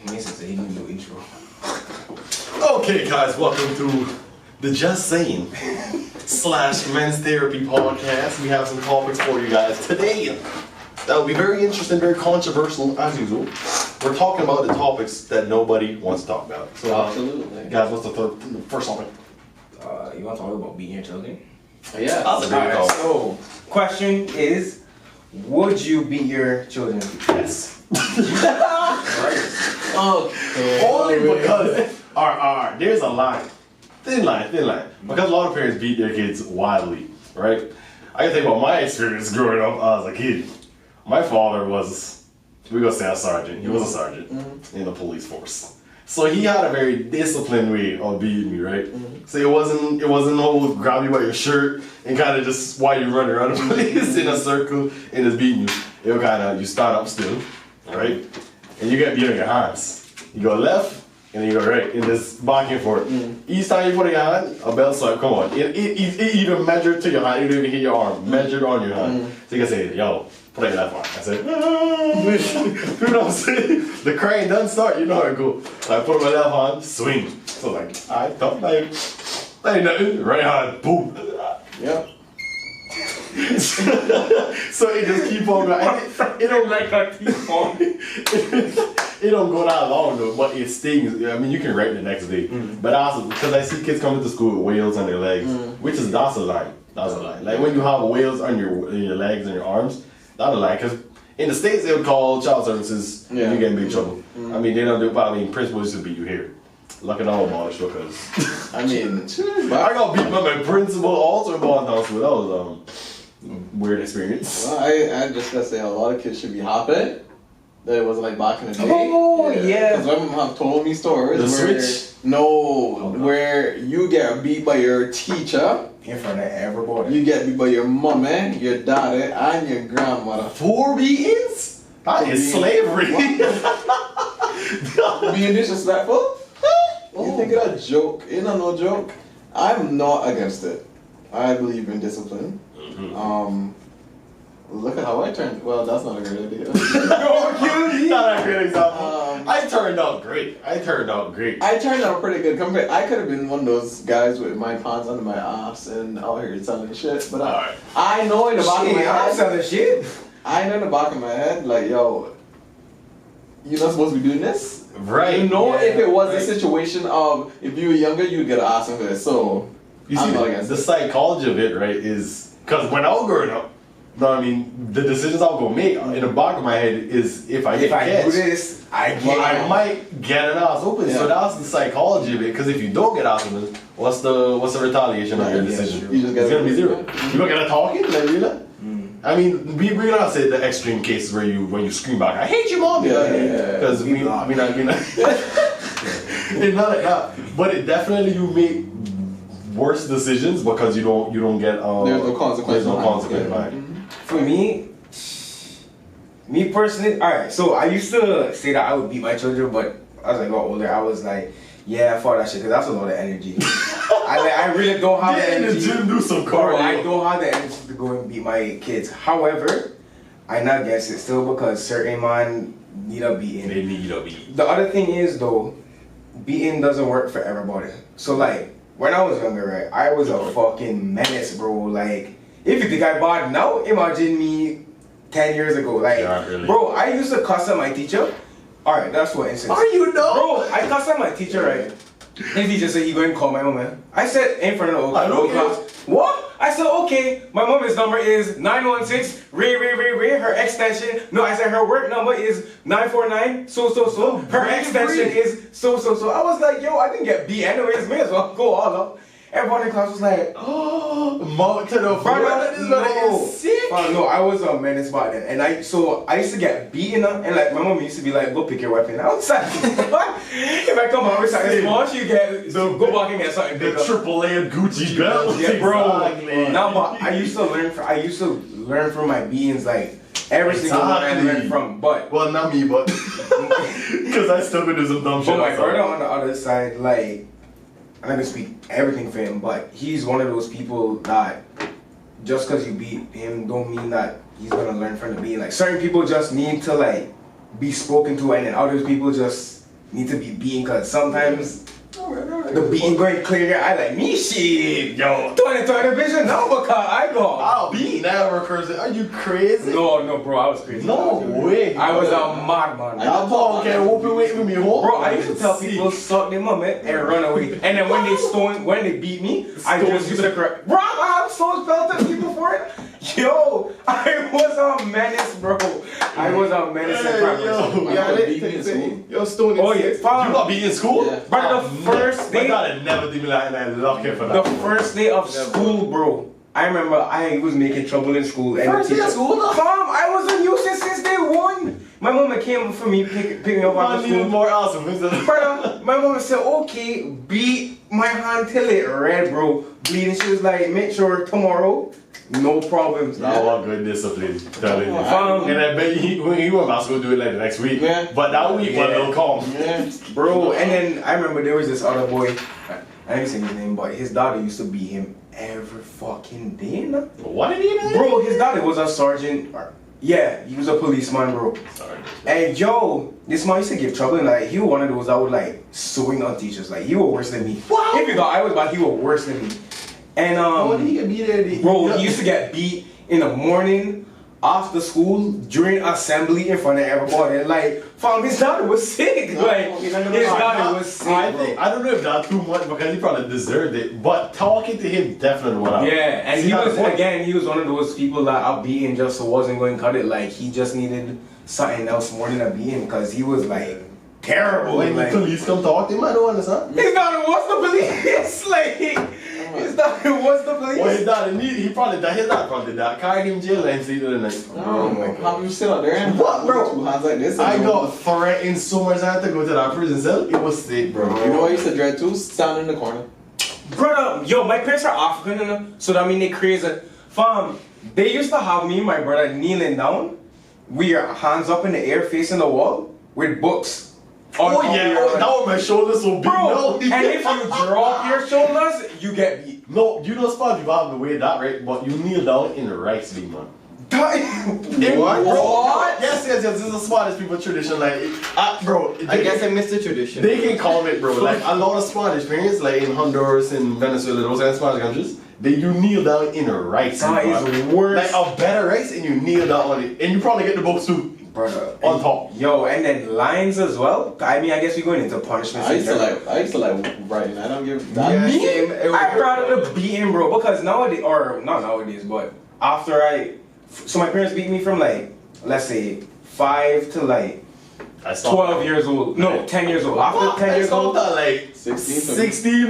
Mason said he didn't do intro. Okay, guys, welcome to the Just Saying / Men's Therapy podcast. We have some topics for you guys today. That will be very interesting, very controversial as usual. We're talking about the topics that nobody wants to talk about. So, absolutely. Guys, what's the first topic? You want to talk about beating your children? Yeah. That's a great Alright, topic. so question is, would you beat your children? Yes. Okay. Only because, alright, there's a line. Thin line. Because a lot of parents beat their kids wildly, right? I can think about my experience growing up as a kid. My father was, we're going to say a sergeant. He was a sergeant in the police force. So he had a very disciplined way of beating me, right? So it wasn't no grab you by your shirt and kind of just while you run around the place in a circle and just beating you. It would kind of, you start up still, right? And you get beat on your hands. You go left and then you go right and just back and forth. Each time you put your hand, a belt swipe, come on. It even measured to your hand, you don't even hit your arm, measured on your hand. So you can say, yo, put your left arm. I said, you know what I'm saying? The crane doesn't start, you know how it goes. I put my left hand, swing. So like, I thought like nothing, right hand, boom. Yep. So it just keep on going. It don't like a keep on. It don't go that long though, but it stings. I mean, you can write the next day. But also, because I see kids coming to school with wales on their legs, which is, that's a line. That's a line. Like when you have wales on your legs and your arms, that's a line. Because in the States, they would call child services if you get in big trouble. I mean, they don't do, but I mean, principals used to beat you here. Look at all abolished because, I mean, I got beat by my principal also in Boston School. That was weird experience. well, I just gotta say, a lot of kids should be happy that it wasn't like back in the day. Oh, yeah. Because my mom have told me stories The where switch? where you get beat by your teacher, In front of everybody. you get beat by your mommy, your daddy, and your grandmother. 4 beatings? That is slavery. Being disrespectful? You think it's a joke? It's not no joke. I'm not against it. I believe in discipline. Look at how I turned. Well, that's not a great idea. Not a great example. I turned out great. I turned out pretty good. I could have been one of those guys with my pants under my ass and out here selling shit. But I know in the back of my head. selling shit. I know in the back of my head, like, yo, you're not supposed to be doing this. Right. You know, if it was a situation of if you were younger, you'd get asked for this. So You see, the psychology of it, right, is because when I was growing up, I mean, the decisions I was gonna make in the back of my head is if I do catch, this, I might get an ass open. Yeah. So that's the psychology of it. Because if you don't get ass open, what's the retaliation of your decision? You just get It's gonna be zero. You gonna get a talking, like really? I mean, we not say the extreme cases where when you scream back, I hate you, mom. Because I mean, it's not like that. But it definitely you make worse decisions because you don't get there's no consequence. There's no consequence. Right. For me personally, alright, so I used to say that I would beat my children, but as I got older, I was like, yeah, fuck that shit, because that's a lot of energy. I really don't have the Get in the energy. gym, do some Bro, cardio. I don't have the energy to go and beat my kids. However, I'm not against it still because certain man need a beating. They need a beat. The other thing is though, beating doesn't work for everybody. So like, when I was younger, right, I was a fucking menace, bro. Like, if you think I bad now, imagine me 10 years ago. Like, Yeah, really. bro, I used to cuss at my teacher. Alright, that's what instance. Are you know? Bro, I cussed at my teacher, right? And he just said he going to call my mom, man. I said in front of the whole class. What? I said, okay, my mom's number is 916, Ray, her extension. No, I said her work number is 949, so. Her extension is so. I was like, yo, I didn't get beat anyways, may as well go all up. Everyone in class was like, oh, Mount to the front. This is sick. No, I was a menace back then, and I used to get beaten up, and like my mom used to be like, go pick your weapon outside. If I come home with something small, you go back and get something The bigger. AAA Gucci belt. Yeah, bro. Exactly. No, but I used to learn from my beings, like every single one I learned from. But well, not me, but because I still could do some dumb shit. but my outside. brother on the other side, like, I'm not gonna speak everything for him, but he's one of those people that just because you beat him don't mean that he's gonna learn from the beating. Like certain people just need to like be spoken to, and then other people just need to be beaten, cause sometimes the beating going clear. I like me shit, yo. 2020 vision, no, because I go. I'll be never cursing. Are you crazy? No, bro, I was crazy. No way. I was a madman. That ball can't open with me home. Bro, I used to tell people suck their mum and run away. And then when they beat me, I just used to cry. Bro, I have so felt at people for it. Yo, I was a menace, bro. I was a menace in primary. Yo, Stone. Oh yeah, You got beat in school? Yeah. But the first My day, God, I never did me like that. I love him for the that. first day of school, bro. I remember I was making trouble in school. And First the day of teacher, school, though? Mom, I was a nuisance since day one. My mama came for me, pick me up I after need school. more awesome. Brother, my mama said, okay, beat my hand till it red, bro. Bleeding. She was like, make sure tomorrow, no problems. That was good discipline. Telling you. Fam. And I bet he went back to go do it like the next week. Yeah. But that week was a little calm. Yeah. Bro, and then I remember there was this other boy, I didn't say his name, but his daughter used to beat him every fucking day. No? What did he do? Bro, his daddy was a sergeant. Yeah, he was a policeman, bro. Sorry. And yo, this man used to give trouble, and like he was one of those that would like swing on teachers. Like he was worse than me. Wow. If you thought I was bad, he was worse than me. And What did he get beat at? bro, he used to get beat in the morning, after school, during assembly, in front of everybody. And like, fam, his daughter was sick. Like his daughter was sick. I don't know if that's too much because he probably deserved it. But talking to him definitely went out. Yeah, and See he how was the point- again. He was one of those people that a beating just wasn't going to cut it. Like he just needed something else more than a beating because he was like terrible. When Like, the police come talk to him, I don't understand. his daughter was the police. Like his daughter was the police. Well, his dad, he probably died. His dad probably died. Carried him to jail and see the night. Oh my God. How you sit out there and What, bro? two hands like this? I got threatened so much I had to go to that prison cell. It was sick, bro. You know what I used to dread too? Stand in the corner. Brother, yo, my parents are African, you know, so that mean they crazy. Fam, they used to have me and my brother kneeling down. We are hands up in the air facing the wall with books. Oh yeah, that was my shoulders so big. Bro, No, and if you drop your shoulders, you get beat. no, you know spot you have the way that right, but you kneel down in the right sleeve, man. What? What? Yes, this is the Spanish people tradition. Like, bro, I guess I missed the tradition. they can call it, bro. Like a lot of Spanish parents, like in Honduras and Venezuela, those kind of Spanish countries, you kneel down in the right sleeve. That man. is worse. Like a better rice, and you kneel down on it, and you probably get the books too. Brother, On top. Yo, and then lines as well. I mean, I guess we're going into punishments. I used to like writing. I don't give that. Me? Same, I'd rather the beating, bro, because nowadays, or not nowadays, but after so my parents beat me from like, let's say, 5 to like I stopped. 12 years old. No, 10 years old. After 10 years old. Like 16. 16.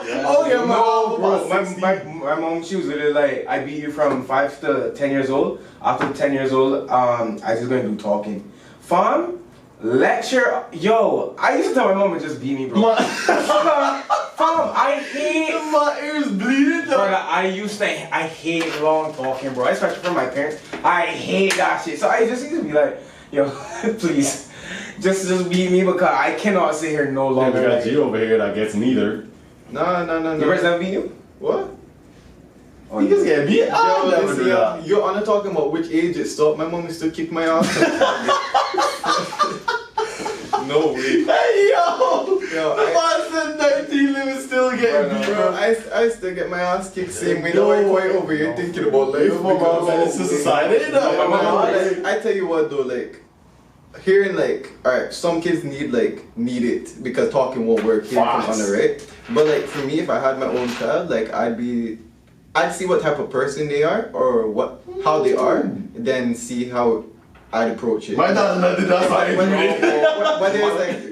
Really? Oh yeah, No, bro. my My mom, she was literally like, I beat you from 5 to 10 years old. After 10 years old, I just gonna do talking. Fam, lecture. Yo, I used to tell my mom to just beat me, bro. Fam, I hate. my ears bleeding. Brother, I hate long talking, bro. Especially from my parents. I hate that shit. So I just used to be like, yo, please, just beat me because I cannot sit here no Yeah, longer. we got Like, G over here that gets neither. No. your parents never beat you? What? Oh, He just get beat. I Yo, never listen, do that. you're on talking about which age it stopped. My mom used to kick my ass. No way. Hey yo! Yo, The man said 19 living still getting beat, Bro, bro. I still get my ass kicked same way. Now I'm quite over here thinking about life. Your mom man, it's a society. No, No, like, I tell you what though, like hearing like, alright, some kids need it because talking won't work here from Facts. under, right? But like for me, if I had my own child, like I'd see what type of person they are or how they are, then see how I'd approach it. My dad did that side.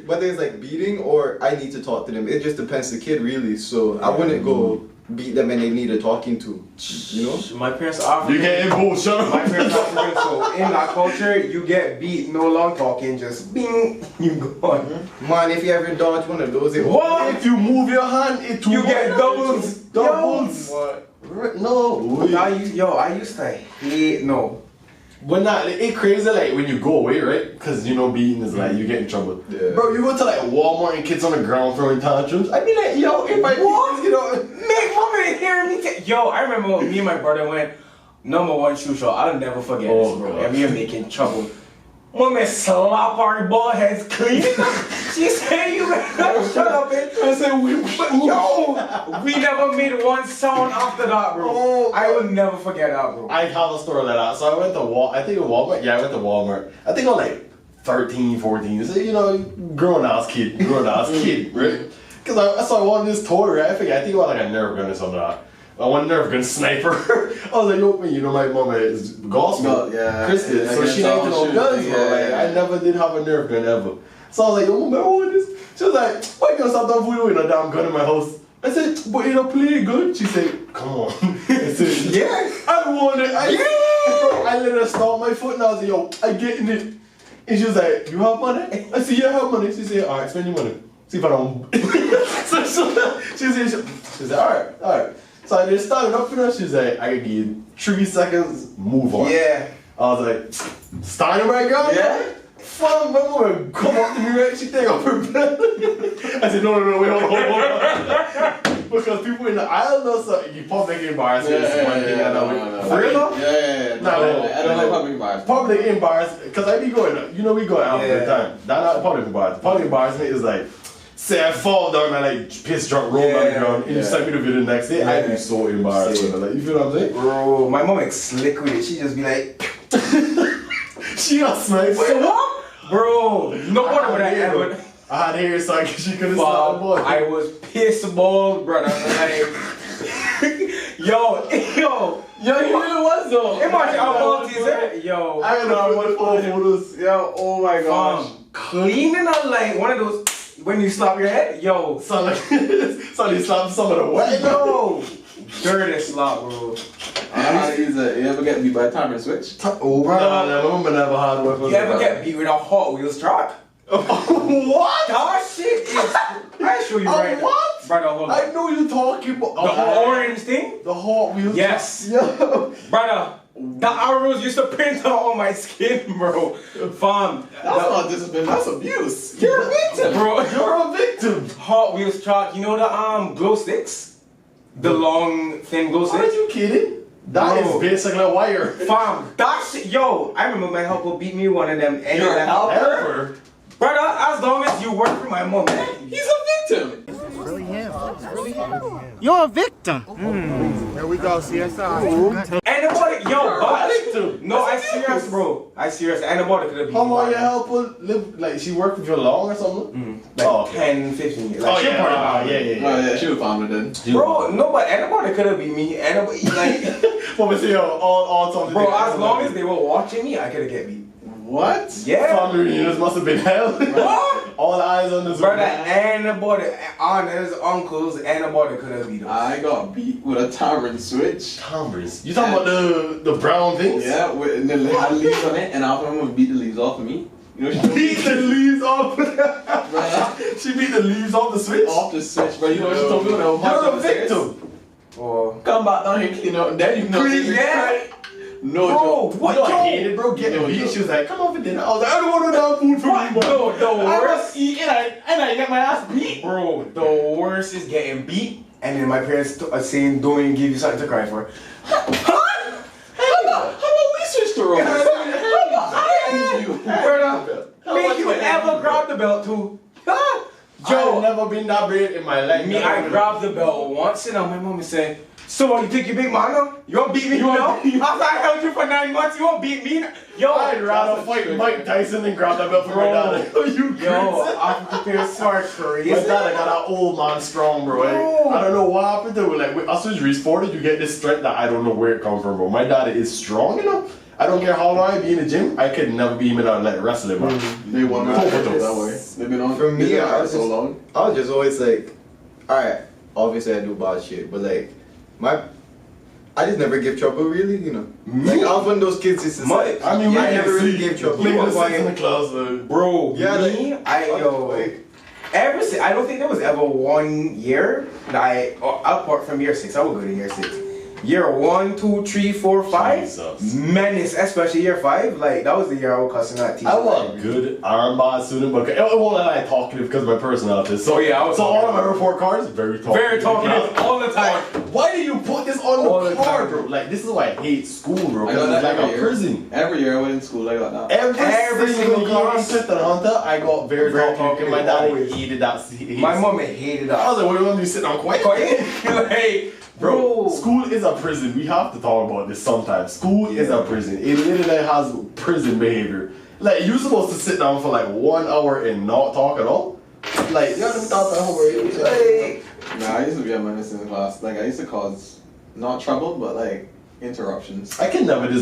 But there's like beating or I need to talk to them. It just depends the kid really. So I wouldn't go beat them and they need a talking to. You know? My parents are African. You getting both, shut up. My parents are African, so in that culture, you get beat, no long talking, just bing, you gone. Man, if you ever dodge one of those, it What? If you move your hand, it You get doubles. Doubles. What? No. I used to hate, no. But not, it crazy like when you go away, right? Because you know beating is like you get in trouble. Yeah. Bro, you go to like Walmart and kids on the ground throwing tantrums. I be like, yo, if I What? you know, Make mama hear me. Yo, I remember when me and my brother went #1 shoe shop. I'll never forget Oh, this, bro. God. And we were making trouble. Mama slap our ball heads clean. She said you better shut up, bitch. I said we never made one sound after that, bro. Oh, I will never forget that, bro. I have a story like that. So I went to Walmart. Yeah, I went to Walmart. I think I was like 13, 14. So, you know, grown ass kid, right? Because I wanted this toy, right? I think it was like a Nerf gun or something like that. I want a Nerf gun sniper. I was like, yo, you know, my mom is gospel. Yeah. Christian. So she ain't no guns, bro. Like, I never did have a Nerf gun ever. So I was like, yo, mom, I want this. She was like, why you gonna stop that fool with a damn gun in my house? I said, but you don't play good? She said, come on. I said, Yeah. I want it. I let her stomp my foot and I was like, yo, I getting it. And she was like, you have money? I said, yeah, I have money. She said, alright, spend your money. See if I don't. She said, alright. So I just started up for her. She's like, I can give you 3 seconds, move on. Yeah. I was like, starting right, girl? Yeah. Fuck, my mom come up to me, right? She take off her belt. I said, no, wait, hold on. Because people in the aisle know something. You public embarrassment is one thing I know. No. For real? Yeah. I don't like public embarrassment. Public embarrassment, because I be going, you know, we go out all the time. That's not public embarrassment. Public embarrassment is like, say I fall down and I like piss drunk, roll on the ground, and you send me the video the next day. I'd be so embarrassed with her. Like, you feel what I'm saying? Bro, my mom is slick with it. She just be like, She got sniped. wait, what? Bro, no wonder what I ever. I had hair, so she couldn't stop the boy. I was pissed bald, brother. Like, yo, Yo, you really was though. imagine how bald is it? Yo, I don't know what photos. Yo, oh my gosh. cleaning up like one of those when you slap your head. Yo, Somebody slapped some of the wet. yo, dirty slap, bro. You ever get beat by a timer switch? Oh, bro. No, my mama never had one. You ever get beat with a Hot Wheels truck? What? That shit is. I show you right now. What? Brother, hold on. I know you're talking about The orange thing? the Hot Wheels. Yes. Yo. Brother, the arrows used to print out on my skin, bro. Fam. That's not discipline, that's abuse. You're a victim. Bro, You're a victim. Hot Wheels truck. You know the glow sticks? The long, thin glow Are sticks? you kidding? That Bro. is basically a wire. Fam, that shit, yo, I remember my helper beat me one of them. And Your helper? Helper. Brother, as long as you work for my mom, man. He's a victim. You're a victim. Here we go, CSI. Anybody, yo, but. Victim. No, I serious, bro. I serious. Anybody could have beat How me. long by your now. helper live? Like she worked with you long or something? Like Oh, okay. 10, 15 years. Like, Oh she yeah, probably- yeah. She was found then. Bro, no, but anybody could have beat me. Anybody, like, But we see all times. bro, as long as they were watching me, I could have get beat. What? Yeah. family reunions must have been hell. What? All eyes on this. Brother, anybody, aunts, uncles, anybody could have beat us. I got beat with a timer switch. Converse. You talking about the brown things? Yeah, and then it had leaves on it, and after I'm gonna beat the leaves off of me. You know what she Beat the leaves off. Bruh. She beat the leaves off the switch. Off the switch, but you know what she told me when I was You're marching a upstairs? victim. Or, Come back down here and clean up, and then you know. Please, yeah. No Bro, joke. what? You know I Yo. hated, bro, getting No beat. joke. She was like, come on for dinner. I was like, I don't want no damn food from what? you, bro. No, the I worst. was eating, and I get my ass beat. Bro, the worst is getting beat, and then my parents are saying, don't even give you something to cry for. How about we switch to roles? I hate you. Brother, make you ever grab the belt too? Huh? I've never been that brave in my life. Me, I grabbed the belt once, and my mom said, so what, you think you big man now? You won't beat me now? After I held you for 9 months, you won't beat me now? Yo, I'd rather fight Mike Tyson than grab that belt from my dad. You yo, crazy? African parents are crazy. My dad got that old man strong, bro. Bro. I don't know what happened to him. Like, with us as resported, you get this strength that I don't know where it comes from, bro. My dad is strong enough. I don't care how long I be in the gym, I could never be him without like wrestling, bro. They want me to that way. They've been on For me, they've been on I was so just- long. I was just always like, alright, obviously I do bad shit, but like, I just never give trouble really, you know. Like, I was one of those kids who just like, I mean, we I can never really see. gave trouble. Like, You the was six in like- the class, like, Bro, Yeah, me, I don't think there was ever 1 year that apart from year 6, I would go to year 6. year 1, 2, 3, 4, 5. Jesus. Menace, especially year 5. Like that was the year I was cussing that teacher. I was a good armband student, but it won't let I talkative because of my personality. So yeah, I was so all of my report cards very talkative. very talkative all the time. Why do you put this on All the the card, time. bro? Like this is why I hate school, bro. I Because got it's that like a every year. prison. Every year I went in school, I got that. Every single year in class. Fifth and Hunter, I got very talkative. talkative, My dad always. hated that. He hates My it. mom hated I was that. like, what do you want me to sit down quiet? Hey, Bro, school is a prison. We have to talk about this sometimes. School is a prison. It literally has prison behavior. Like, you're supposed to sit down for like 1 hour and not talk at all. Like, you gotta talk about homework. Like, Nah, I used to be a menace in class. Like, I used to cause, not trouble, but like, interruptions. I can never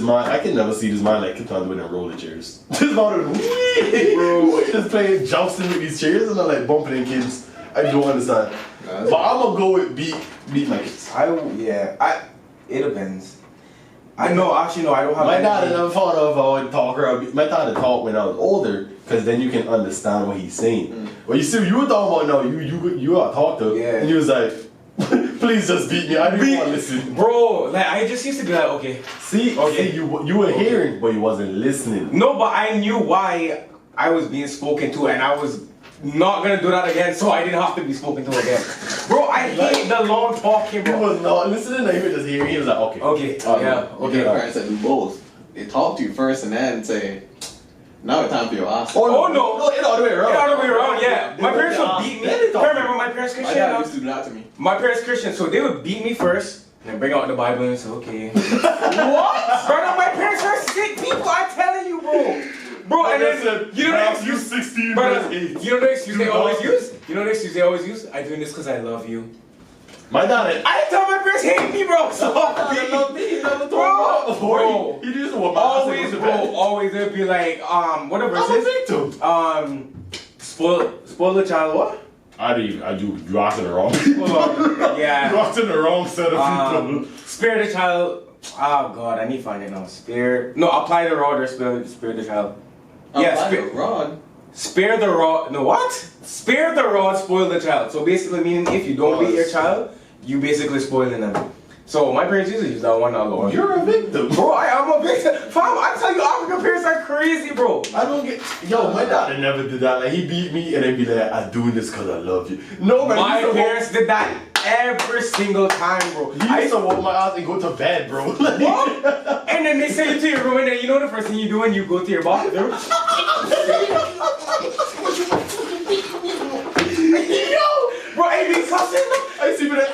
see this man like keep on doing and roll the chairs. This man would bro, just playing jousting with these chairs and then like bumping in kids. I don't understand. But I'm gonna go with beat my kids. It depends. I know, actually, no, I don't have My any- dad never thought of how I talk or my dad had taught when I was older, because then you can understand what he's saying. But you see, you were talking about no, you gotta talk to him, Yeah. and he was like, please just beat me. I didn't want to listen. Bro, like, I just used to be like, okay. See, Okay. you were hearing, but you wasn't listening. No, but I knew why I was being spoken to, and I was not gonna do that again, so I didn't have to be spoken to again. Bro, I hate the long talking, He bro. was not listening, and he was just hearing. He was like, okay. Okay, yeah, You okay. get parents that do both. They talk to you first and then say, now it's time for your ass. Oh, no. No, it's the other way around. Get out of the way around, yeah. My parents would beat me. Then they talk. I remember my parents My Christian. dad used to do that to me. My parents Christian, so they would beat me first, and then bring out the Bible and say, okay. What? Brother, my parents are sick people, I'm telling you, bro. Bro, and then, you know the Matthew excuse, 16 brother, verse 8. you know the excuse they Do always not- use? You know the excuse they always use? I'm doing this because I love you. My dad, I tell my parents hate me, bro. So I love me. He never told me Bro, that before. bro. He just want my always, ass to go bro, to bed. always they'd be like, whatever I'm a it victim. says, spoil the child, what? You asking the wrong. Spoil, You yeah. asking the wrong set of people. Spare the child. Oh god, I need to find it now. Apply the rod or spare the child. Yeah, Apply the spare, rod. spare the rod. No, what? Spare the rod, spoil the child. So basically, meaning if you don't beat your child, you basically spoiling them. So my parents used to use that one a lot. You're a victim. Bro, I am a victim. Fam, I tell you, African parents are crazy, bro. I don't get. Yo, my dad never did that. Like, he beat me and then be like, I'm doing this because I love you. No, man. My he used to parents did that every single time, bro. walk- He used to walk my ass and go to bed, bro. Like, What? And then they send you to your room, and then you know the first thing you do when you go to your bathroom? Yo! Bro, I be cussing them. I see me like,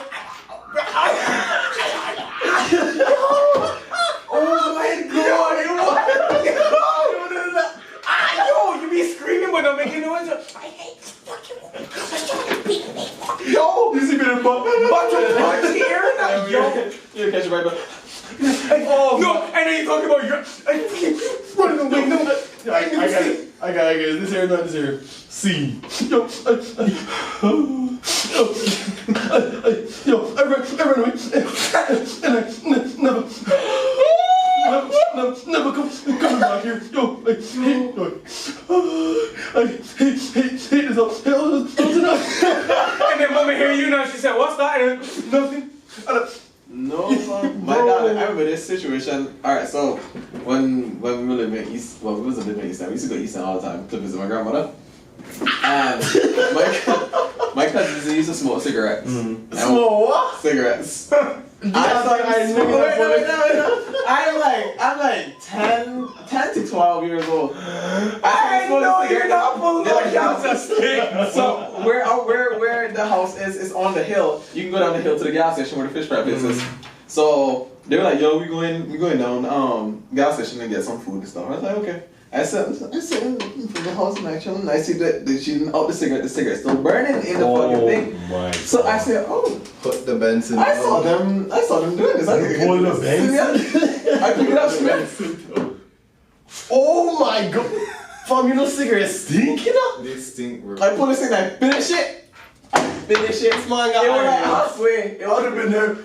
Oh my god! Yo, you be screaming but not making noise. I hate you fucking Yo! you see me in the butt. Bunch of punch here now, yo! You catch it right back. Oh, no, and then you talking about your running away. No, I got it. This here, not this here. C. Yo, I ran away. And I never coming back here. Yo, I hate this up. and then mama hear you now, she said, what's that? And nothing. No, my dad, I remember this situation. Alright, so when we were living in East, well, we wasn't living in East End, we used to go East End all the time to visit my grandmother. And my cousins used to smoke cigarettes. Smoke what? Cigarettes. I'm like 10 to 12 years old. I know you're not full of So where the house is on the hill. You can go down the hill to the gas station where the fish fry place is. So they were like, yo, we going down gas station and get some food and stuff. I was like, okay. I said in the house and I chilling and I see that she didn't out the cigarette still burning in the fucking thing. My So I said, oh, Put the Benson. I saw them doing this. I Pull the Benson? I picked it up. Oh my god. Fam, you know cigarettes stink, you know? They stink, bro. I pulled this thing, I finish it. This man got it was like halfway. It would have been there.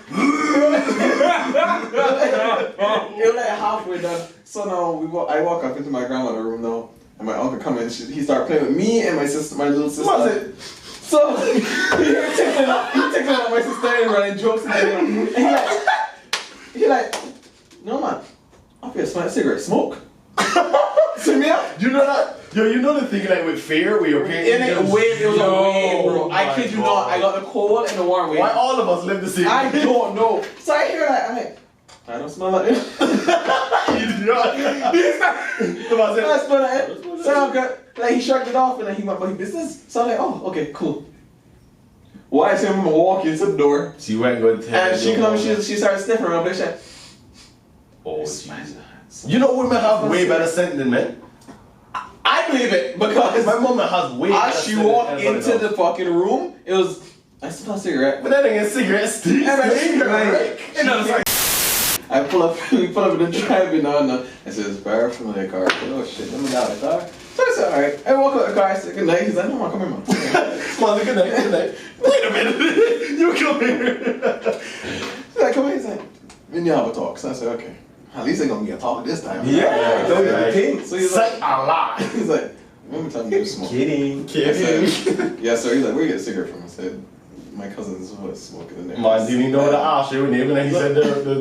It was like halfway done. So now I walk up into my grandmother's room now, and my uncle come in. He started playing with me and my sister, my little sister. What's it? So he takes it out my sister and running jokes and everything. And he like, He like, no man, I feel smell cigarette smoke. See me up? You know that? Yo, you know the thing like with fear where your parents. In a wave, it was a wave, bro. I my kid you God. not. I got the cold and the warm wave. Why all of us live the same? I don't know. So I hear that. I'm like, I don't smell like it. I smell like it. So I'm good. Like he shrugged it off and then he went about his business. So I'm like, oh, okay, cool. Well, I see him walk into the door. She went good. And she comes, she started sniffing around. But she said, oh, Jesus. You know women have way better scent than men? I believe it because My mom has way better as she scent than walked anybody into else. the fucking room, it was, I smell a cigarette. But that ain't a cigarette stick. I pull up in the drive, you know, and I said, it's far from the car. I said, oh shit, let me get out of the car. So I said, alright. I walk out the car, I said, good night. He's like, no, man, come here, man. Come on, good night, good night. Wait a minute. You come here. He's like, come here. He's like, we need to have a talk. So I said, okay. At least they're gonna get a talk this time. Yeah, those are the things. So he's like, Say a lot. he's like, let me tell you to smoke. Kidding. I said, yeah, sir. He's like, where you get a cigarette from? I said, my cousin's was smoking in there. Man, didn't know the ash your name and then he said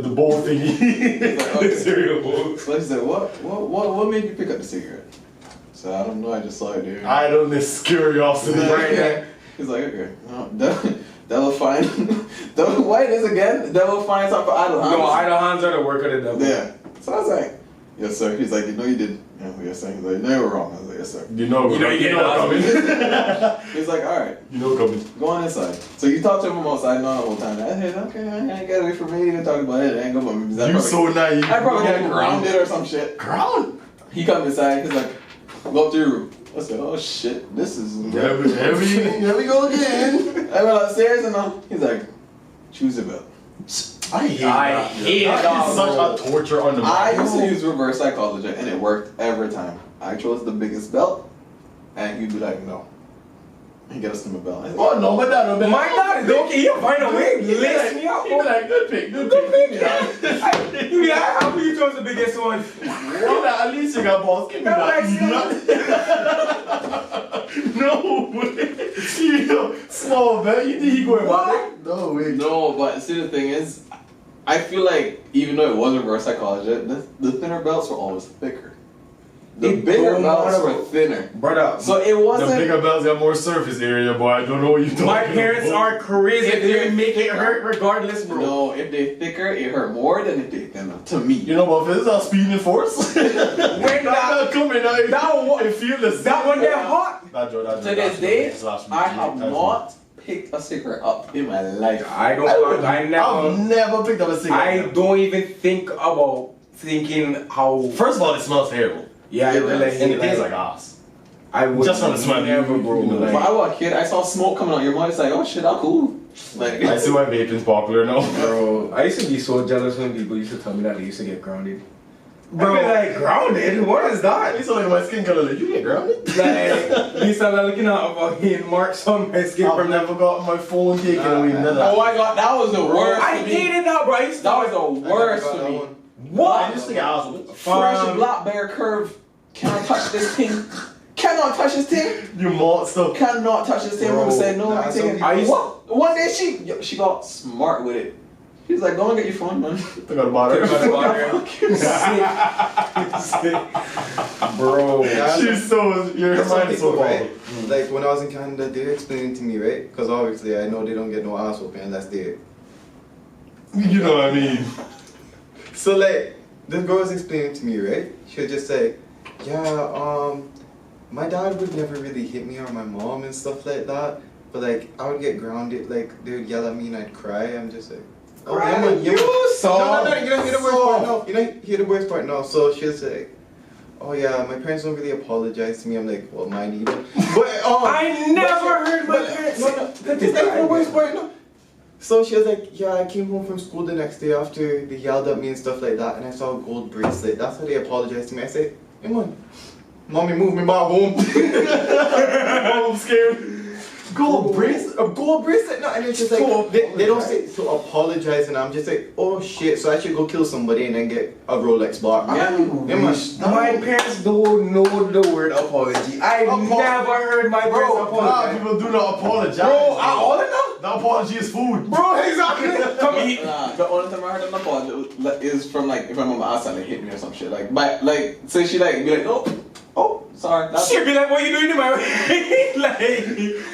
the bowl thingy. He's like, okay. Cereal bowl. So he said, what made you pick up the cigarette? So I don't know, I just saw it there. I don't miss curiosity right there. He's like, okay, no, devil find, devil, what is again? Devil find something for idle hands. No, idle hands are the work of the devil. Yeah. So I was like, yes sir. He's like, you know you did. Yeah, yes sir. He's like, no, you were wrong. I was like, yes sir. You know coming. He's like, all right, You know coming. go on inside. So you talk to him outside, no, the whole time. I said, okay, I ain't get away from me. Even talking about it, I ain't go about me. You so naive. I probably got grounded or some shit. Ground? He comes inside. He's like, go up to your room. I said, oh shit, this is. Here we go again. I went upstairs and he's like, choose a belt. I hate that. That is such a torture on the I mind. used to use reverse psychology and it worked every time. I chose the biggest belt and he'd be like, no. He get us him a belt. I said, Oh no, but that don't be My God, okay, he'll find a way. Lace me up. He'd be like, good pick. You be like, how come you chose the biggest one? At least you got balls. Give me that. No way. You small bet. You think he going back? No way. no, but see the thing is, I feel like even though it was reverse psychology, the thinner belts were always thicker. The It bigger don't belts matter. were thinner. Brother, So it The wasn't. bigger bells got more surface area, boy. I don't know what you talking my parents about. are crazy. If They they're make it thicker- hurt regardless, bro. No, if they thicker, it hurt more than if they thinner. To me. You know what? If it's not speed and force. When That coming out. that one- It feel the same. that one get hot. To this day, I have not picked a cigarette up in my life. I don't. I I've never. never picked up a I cigarette. don't even think about thinking how. First of all, it smells terrible. Yeah, I really. And it tastes like ass. I would Just from the smell. never, bro. You know, Like, When I was a kid, I saw smoke coming out your mouth. It's like, oh shit, I'm cool. Like, I see why vaping's popular now. bro, I used to be so jealous when people used to tell me that they used to get grounded. Bro, like grounded? What is that? I used to look at my skin color like, you get grounded? Like, you start looking at a fucking marks on my skin I've from the. never got my phone taken away. None of that. oh my god, that was the worst. I for me. hated that, bro. I used to. That was the worst for me. I What? used to get ass with it. Fresh black bear curve. Cannot touch this thing. Cannot touch this thing. You monster. Cannot touch this thing. Bro, Mom said no. nah, I'm some taking. people- I used- What? One day she got smart with it. She's like, go and get your phone, man. Forgot about Bro. Yeah, She's so, your There's some mind is so people, powerful. right? Like when I was in Canada, they were explaining to me, right? Because obviously I know they don't get no ass whooping unless they. You know what I mean? So like, this girl was explaining to me, right? She would just say, yeah, my dad would never really hit me or my mom and stuff like that. But like, I would get grounded, like they would yell at me and I'd cry. I'm just like, oh, Cry? yeah, man, You soft. No, you don't hear the worst part. No, you don't hear the worst part. No, so she'll say, oh yeah, my parents don't really apologize to me. I'm like, well, mine either. But I never heard my but- parents. No, that's not the worst part. No. So she was like, yeah, I came home from school the next day after they yelled at me and stuff like that, and I saw a gold bracelet. That's how they apologized to me. I said, come on, mommy, move me back home. I'm scared. Gold bracelet? A gold bracelet? No, and it's just like, they don't say to apologize, and I'm just like, oh shit, so I should go kill somebody and then get a Rolex bar. Yeah. My parents don't know the word apology. I never heard my parents A lot of apologize. people do not apologize. Bro, all of them? The apology is food. Bro, exactly. Come eat. The only time I heard an apology is from like if my mom accidentally hit me or some shit. Like, but like, so she like be like, oh, sorry. That's She'd be like, what you doing in my way? Like,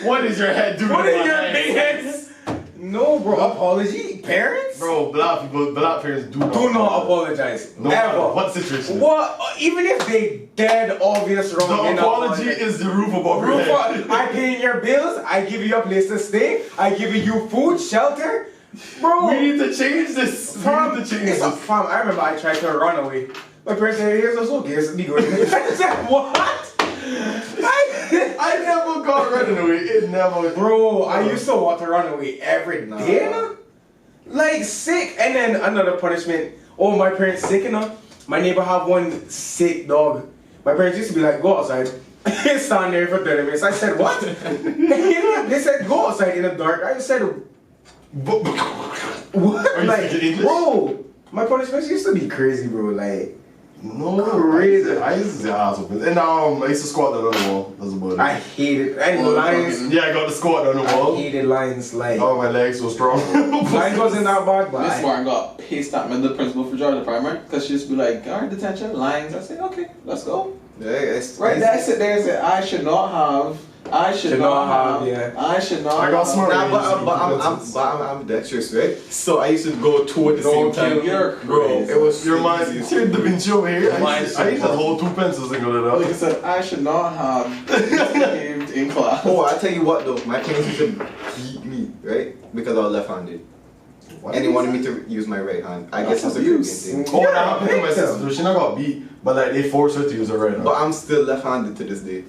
What is your head doing? what in is my your head? big heads? No, bro. Apology? Parents? Bro, black parents do not apologize. No matter Ever. what situation. What? Even if they dead obvious wrong. The in apology is the roof above your head. I pay your bills. I give you a place to stay. I give you food, shelter. Bro. We need to change this. Fam, We need to change it's a this. fam. I remember I tried to run away. My parents said, here's a suitcase. Be good. I said, what? I never got running away. It never. Bro, I used to want to run away every day. Nah. Like sick. And then another punishment. Oh, my parents sick enough. My neighbor have one sick dog. My parents used to be like, go outside. Stand there for 30 minutes. I said, what? They said, go outside in the dark. I said, what? Are you Like, speaking English? bro, my punishments used to be crazy, bro. Like, No, crazy. I used to say ass open. And I used to squat down on the wall. That's about it. I hated and lions. Yeah, I got the squat down the I wall. hated lions. Like, Oh, my legs so strong. lions wasn't that bad, but Miss I, Martin got pissed at me, the principal for Georgia Primary, because she used to be like, guard detention, lines. I said, okay, let's go. Yeah, it's Right there, I sit there and say, I should not have. I should not have. yeah. I should not. I got have. smart. Nah, I'm dexterous, right? So I used to go two at the same time. You're Bro, crazy. it was Your mind, you're Da Vinci over here. I used to Mine's hold 2 pencils and go to Like I that. said, I should not have misbehaved in class. Oh, I tell you what though, my parents used to beat me, right? Because I was left-handed. And they wanted me to use my right hand. I guess That's it's a Caribbean abuse. thing. Oh, Yeah, that happened to my I think sister. She not got beat, but like they forced her to use her right But arm. I'm still left-handed to this day.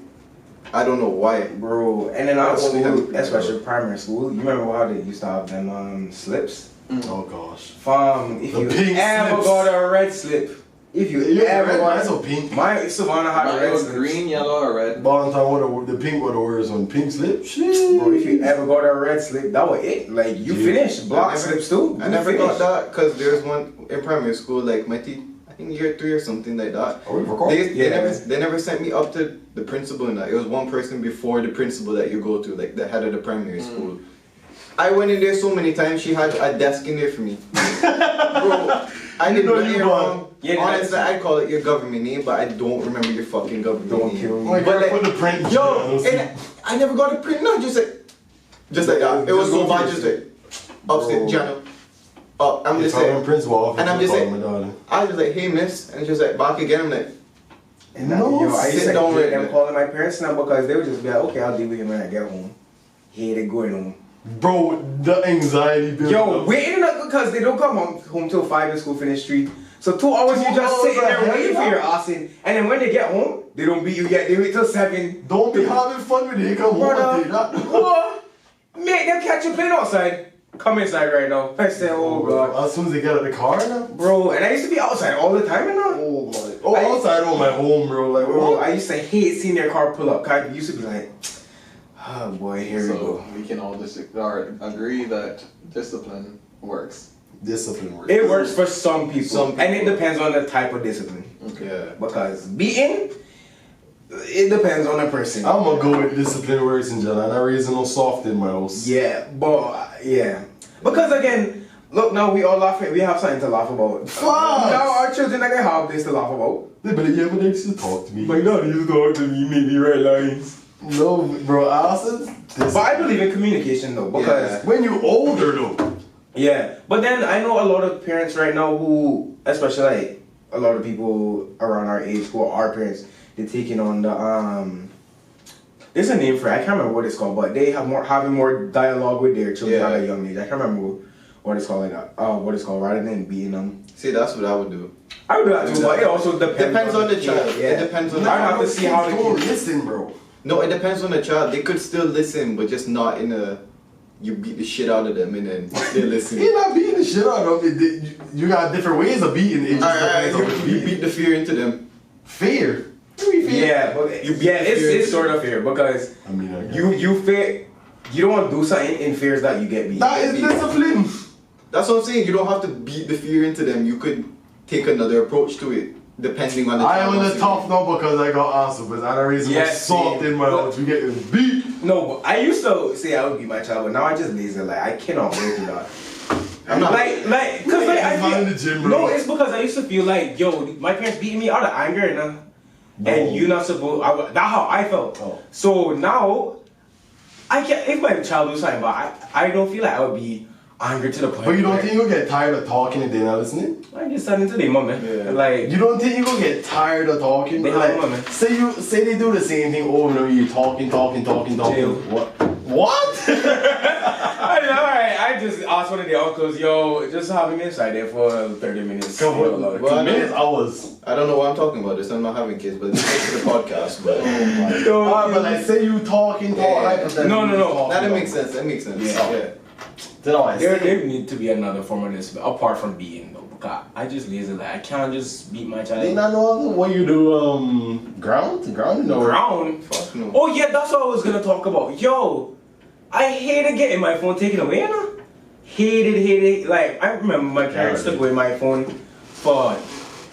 I don't know why. Bro, and then out of Only school, them- especially primary school, you remember how they used to have them slips? Oh gosh. Fam, if The you pink ever slips. got a red slip, if you Yeah, ever red, got mine's so pink. my Savannah had Mine red was slips. green, yellow, or red. Valentine, the pink one wears on pink slip. Shit. Bro, if you ever got a red slip, that was it. Like you Yeah. finished. Block I never- slips too. I You never got finished. that because there's one in primary school, like my teacher, I think year 3 or something like that. Are we recording? They never sent me up to the principal and that. It was one person before the principal that you go to, like the head of the primary school. I went in there so many times, she had a desk in there for me. Bro, I didn't know know you you gone. wrong. Yeah, Honestly, I'd call it your government name, but I don't remember your fucking government Don't name. kill me. Like, But I put the print. Yo, and I never got a print. No, just like that. It was Just so go bad. through Just it. like upstairs, Jano. Oh, I'm just If I'm saying. Prince Wolf, And I'm just saying- my daughter. I was like, hey miss, and she's like, back again. I'm like, And No, yo, I used sit to down hate right them there. calling my parents now because they would just be like, okay, I'll deal with him when I get home. Hated going home. Bro, the anxiety built Yo, up. waiting up because they don't come home till 5 in school, finish 3. So 2 hours you 2 just hours sitting there ahead, waiting for huh? your ass in. And then when they get home, they don't beat you yet. They wait till 7. Don't be having fun with it. Come home and take that. What? Make them catch you playing outside. Come inside right now. I say, oh god. As soon as they get out of the car now. Bro, and I used to be outside all the time, you know? Oh my. Oh, outside on my home, bro. Like, Bro, what? I used to hate seeing their car pull up. I used to be like, oh boy, here we So go. we can all just agree that discipline works. Discipline works. It works for some people. Some And it people. depends on the type of discipline. yeah. Because beating, it depends on the person. I'm gonna go with discipline works in general. I'm not raising no soft in my house. Yeah, but yeah. Because again, look now we all laughing. We have something to laugh about. Now our children are gonna have this to laugh about. They better yeah, but they used to talk to me. My dad used to talk to me, make me write lines. No, bro, I said this. But I believe in communication though, because When you older though. yeah. But then I know a lot of parents right now who, especially like a lot of people around our age who are our parents, they're taking on the there's a name for it. I can't remember what it's called, but they have having more dialogue with their children at a young age. I can't remember what it's called what it's called rather than beating them. See, that's what I would do. I would do that too, but it also Depends on the child. Yeah. It depends on the I have child. to see how they don't can. listen, bro. No, it depends on the child. They could still listen, but just not in a. You beat the shit out of them and then they listen. You're not beating the shit out of them. You got different ways of beating. It just depends on what You you beat the fear into them. Fear. What do you mean fear? Yeah, but it's sort of fair because I mean, I guess. you fear you don't want to do something in fears that you get beat. That is discipline. That's what I'm saying. You don't have to beat the fear into them. You could take another approach to it, depending on the I child. was tough now because I got answered, but I don't reason Yes, soft see. in my house. You get beat. No, but I used to say I would beat my child, but now I just lazy. Like I cannot go through that. I'm not. Cause like I Not feel, in the gym, bro. no, it's because I used to feel like, yo, my parents beating me out of anger, and you not supposed. That's how I felt. Oh. So now, I can't. If my child was something, but I don't feel like I would be angry to the point. But you don't where think you'll get tired of talking and they're not listening? I just started to their mom, man. Yeah. Like You don't think you'll get tired of talking? They have one, man. Say they do the same thing over and over. You talking. Jail. What? alright, I just asked one of the uncles, yo, just have him inside there for 30 minutes. Come on, Well, I 2 minutes, hours. I don't know what I'm talking about. This I'm not having kids, but this is the podcast. But But like, say you talking. hypothetically, No. talking, that makes sense. That makes sense. Yeah. Yeah. Then I There say, need to be another form of this, apart from beating though. Because I just lazy, like I can't just beat my child. they not know what you do. Ground. No. Ground. Fuck no. Oh yeah, that's what I was gonna talk about. Yo, I hated getting my phone taken away, Hated. Like I remember my parents took away my phone for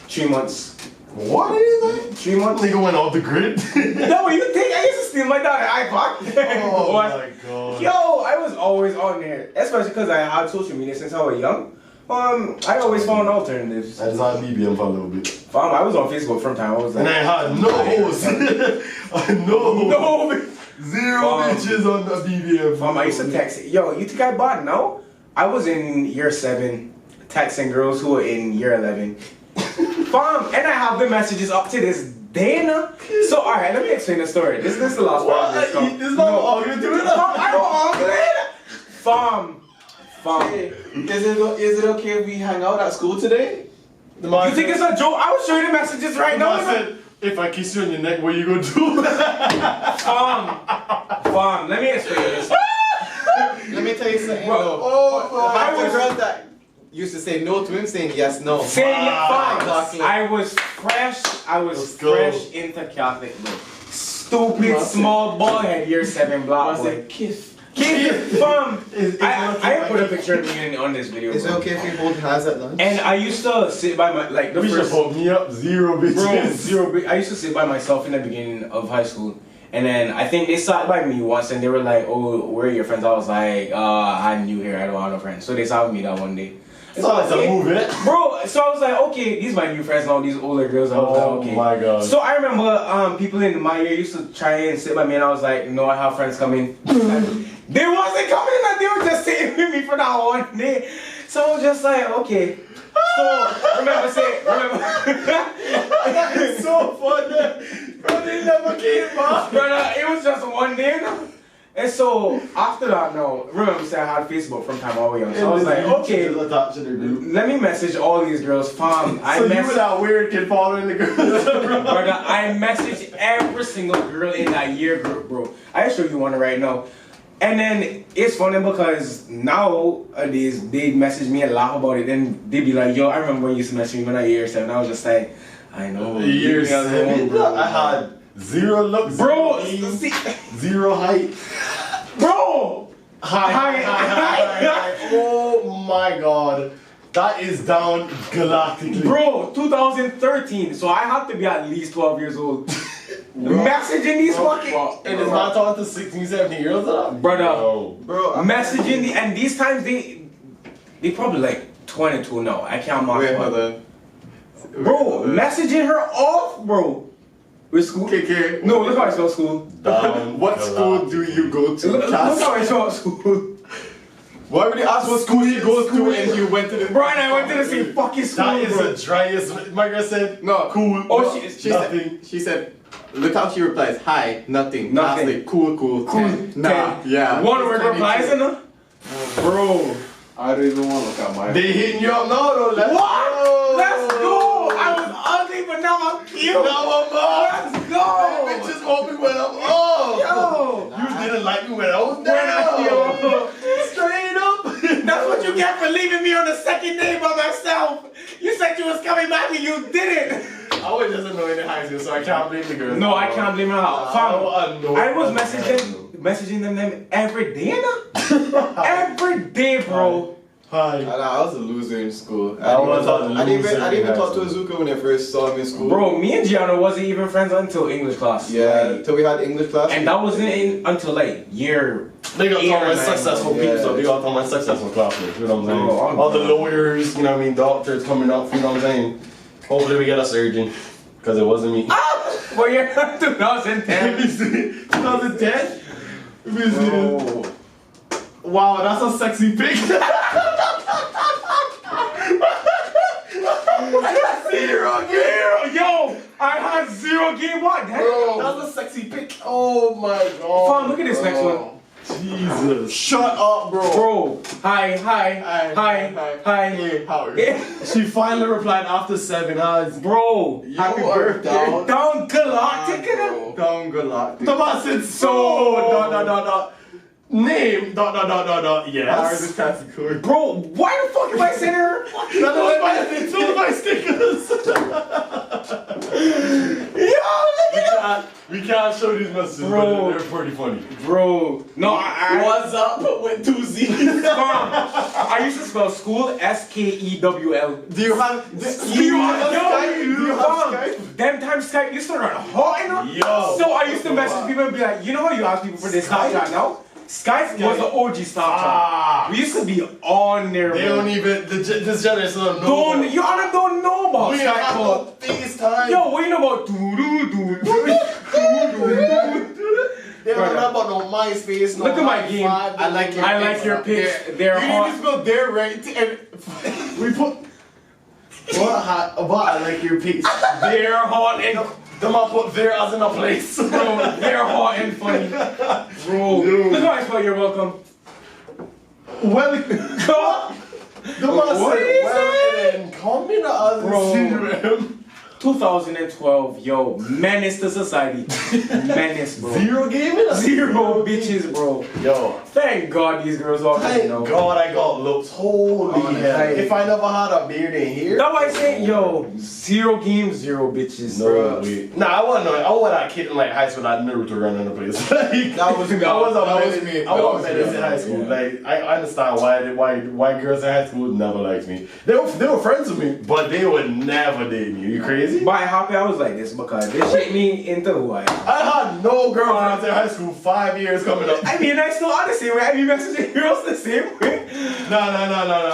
3 months. What is that? 3 months. Nigga went off the grid. No, you think I used to steal my daughter's iPod? Oh What? my god. Yo, I was always on there, especially because I had social media since I was young. I always found alternatives. I just had BBM for a little bit. Fam, I was on Facebook from time. I was like, And I had no hoes. no. no. Zero bitches on the BBM. Fam, I used to text. Yo, you think I bought now? I was in year 7, texting girls who were in year 11. Fam, and I have the messages up to this day now. So alright, let me explain the story. This is the last part of this stuff. This is not arguing to it. Fam, I don't argue it. Fam. Hey, is it okay if we hang out at school today? The man You think it's a joke? I will show you the messages right now. said, if I kiss you on your neck, what you gonna do? Fam, let me explain this. Let me tell you something. Bro, though. I I was was- girls that used to say no to him, saying yes, no. Saying fam, Exactly. I was fresh. I was Let's go. fresh into Catholic, bro. Stupid Must small boy had year 7 I block boy. said kiss. Kid, fam. Is I put a picture of me on this video. Is it bro. okay if we hold hands at lunch? And I used to sit by my the We should first put me up, zero bro bitches. 0. I used to sit by myself in the beginning of high school, and then I think they sat by me once, and they were like, "Oh, where are your friends?" I was like, "I'm new here. I don't have no friends." So they sat with me that one day. It's all like a movie. Bro, so I was like, okay, these my new friends now, these older girls. I was like, Oh okay. my god. So I remember people in my year used to try and sit by me, and I was like, no, I have friends coming. They wasn't coming, and they were just sitting with me for that one day. So I was just like, okay. So remember. That is so funny. Bro, they never came back. Brother, it was just one day now. And so after that, now remember, say I had Facebook from time I was young. So I was like, okay, let me message all these girls. Fam, So you were that weird kid following the girls. brother, I messaged every single girl in that year group, bro. I show you one right now. And then it's funny because nowadays they message me and laugh about it. Then they be like, yo, I remember when you used to message me when I was year 7. I was just like, I know. Year leave me alone, 7, bro. I had zero looks, Bro, see, zero height. bro. Hi. Oh my god. That is down galactically. Bro, 2013. So I have to be at least 12 years old. Messaging these fucking. And it's not talking to 16, 17 years old? Brother. No. Bro, Messaging the, and these times they probably like 22 now. I can't mark. Wait, one. hold on. Bro, messaging her off, bro. With school? KK. No, look how I spell school. Down What school do you go to? Look how I spell school. Why would you ask what school he goes to and you went to the... Bro, and I went to the same fucking school, That is bro. the driest. Margaret said, No. cool. Oh, no, she nothing. She said, look how she replies, hi, nothing. Nothing. Lastly, cool, 10. Nah, yeah. One word 22. replies in her? Bro. I don't even want to look at my. They hitting you up now though. Let's What? go. Let's go! I was ugly, but now I'm cute. Now I'm up. Let's go! Bitches want me when I'm up. Yo! You didn't like me when I was When I- down. yo. Straight up. That's what you get for leaving me on the second day by myself. You said you was coming back and you didn't. I was just annoyed in high school, so I can't blame the girls. No, I can't blame her. I was messaging them every day now. Every day, bro. Hi. I was a loser in school. I was a I didn't loser even in talk to high school. Azuka when I first saw him in school. Bro, me and Gianna wasn't even friends until English class. Yeah, Like, till we had English class. and that wasn't in until like year. They got 8 all or my 9. successful Yeah. people, so they got all my successful classmates, you know what I'm saying? Bro, I'm- All the lawyers, you know what I mean, doctors coming up, you know what I'm saying? Hopefully we get a surgeon, because it wasn't me. Well, you're 2010. 2010? Bro. Wow, that's a sexy pic. Zero game. Yo, I had 0 game one. That's a sexy pic. Oh my god. Fun, look at this next one. Jesus. Shut up, bro. Bro, hi. Hey, how are you? She finally replied after 7 hours. Bro, You Happy are birthday. down. down galactic. Bro. Down galactic. Thomas said so. Name yes. Bro, why the fuck am I sending her? That's two of my stickers. We can't show these messages, Bro. but they're pretty funny. Bro, no, I What's up with 2 Z's? I used to spell school SKEWL. Do you have Skype? Do you have Skype? Them times Skype used to run hot enough. Yo. So I used to message people and be like, you know how you ask people for this Snapchat now? Skype was the OG Snapchat. We used to be on there. They bro. don't even, this generation don't know. Don't you all don't know about We Skype? have call. to FaceTime. Yo, what you know about They don't know about no MySpace, no Look at my high game. five, I like your I like your pics. They're You hot. just go there, right? And We put. What? I like your pics. They're hot and Them I put there as in a place. bro, they're hot and funny. Bro, Dude. look how I spell you're welcome. Well, the man What said, is well, and then come in as Bro. CRM. 2012, yo, menace to society. Menace, bro. Zero gaming? Zero bitches, bro. Yo, Thank God these girls are thank you know. God I got looks. Holy Oh, hell. nice. If I never had a beard in here. That's why I say, yo, 0 games, 0 bitches, No bro. way. Nah, I wasn't. I was that kid in like high school that knew to run in the place. Like, That was me. I was a That was menace- me. I That was was a menace me. in high school. Yeah. Like I understand why girls in high school never liked me. They were friends with me, but they would never date me. You crazy? But how come I was like this? Because this shaped me into who I am. I had no girlfriends in high school. 5 years coming up. I mean, I still are the same way. I be messaging girls the same way. No. I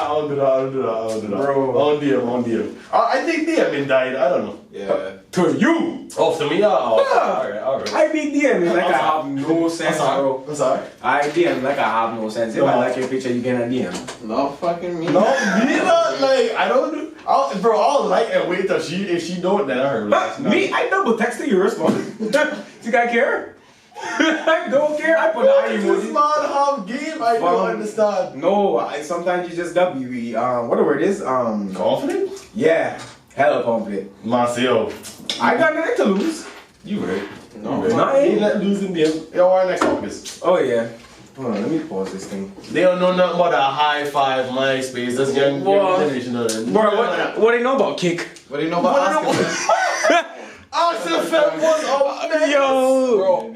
don't do that. Bro. On DM. I think DM died. I don't know. Yeah. To you. Oh, to me? Yeah. Alright. I be DMing like I have no sense, bro. I'm sorry. I DM like I have no sense. If I like your picture, you get a DM. No fucking me. No, me not. Like I don't do. I'll like and wait till if she don't, then I heard. Me, I double texted you respond. You guys care? I don't care. I put the eye This emoji. man have game. I don't Fun. understand. No, sometimes you just W. What the word is? Confident? Yeah, hella confident. Marcel, I got nothing to lose. you right. No. You No, I right. ain't. Ain't let losing them. Yo, our next August. Oh yeah. Hold on, let me pause this thing. They don't know nothing about that high five MySpace. That's young Well, generation. Bro, what do you know about kick? What do you know about Oscar? Oxygen was a Yo. Bro,